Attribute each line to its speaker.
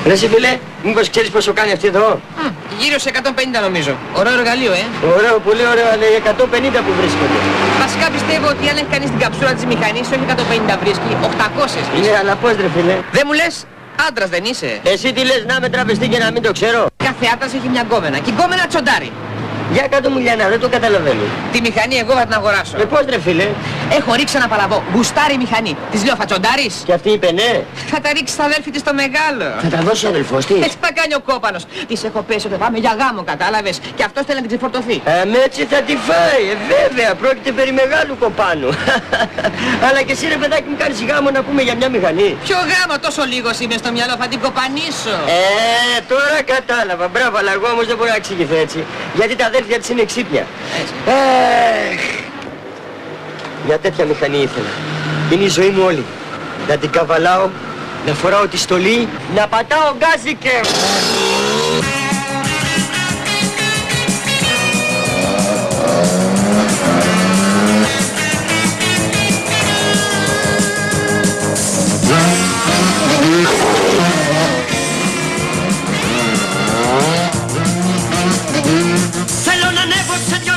Speaker 1: Ρε εσύ φίλε, μήπως ξέρεις πόσο κάνει αυτή εδώ?
Speaker 2: Γύρω σε 150 νομίζω. Ωραίο εργαλείο,
Speaker 1: Ωραίο, πολύ ωραίο, αλλά 150 που βρίσκονται.
Speaker 2: Βασικά πιστεύω ότι αν έχει κανείς την καψούρα της μηχανής, όχι 150 βρίσκει, 800 βρίσκει.
Speaker 1: Ναι, αλλά πώς ρε φίλε?
Speaker 2: Δεν μου λες, άντρας δεν είσαι?
Speaker 1: Εσύ τι λες, να με τραβεστεί και να μην το ξέρω?
Speaker 2: Κάθε άντρας έχει μια γκόμενα και η γκόμενα τσοντάρει.
Speaker 1: Για κάτω μου Λιάννα, δεν το καταλαβαίνω.
Speaker 2: Τη μηχανή εγώ θα την αγοράσω.
Speaker 1: Πώς ρε φίλε?
Speaker 2: Έχω ρίξει ένα παλαβό, γουστάρει η μηχανή. Της λέω θα τσοντάρεις?
Speaker 1: Και αυτή είπε ναι.
Speaker 2: Θα τα ρίξει στα αδέλφη της στο μεγάλο.
Speaker 1: Θα τα δώσει ο αδελφός της.
Speaker 2: Έτσι θα κάνει ο κόπανος. Της έχω πέσει ότι πάμε για γάμο, κατάλαβες. Και αυτός θέλει να την ξεφορτωθεί.
Speaker 1: Έτσι θα τη φάει, βέβαια, πρόκειται περί μεγάλου κοπάνου. Αλλά και εσύ ρε παιδάκι μου κάνεις γάμο να πούμε για μια μηχανή.
Speaker 2: Ποιο γάμο, τόσο λίγος είμαι στο μυαλό, θα την κοπανίσω.
Speaker 1: Τώρα κατάλαβα, μπράβο, αλλά εγώ όμως δεν μπορώ να εξηγηθώ έτσι. Γιατί τα αδέρφια της είναι ξύπνια. Μια τέτοια μηχανή ήθελα. Είναι η ζωή μου όλη. Να την καβαλάω, να φοράω τη στολή, να πατάω γκάζικερ. Θέλω να ανέβω σε δυο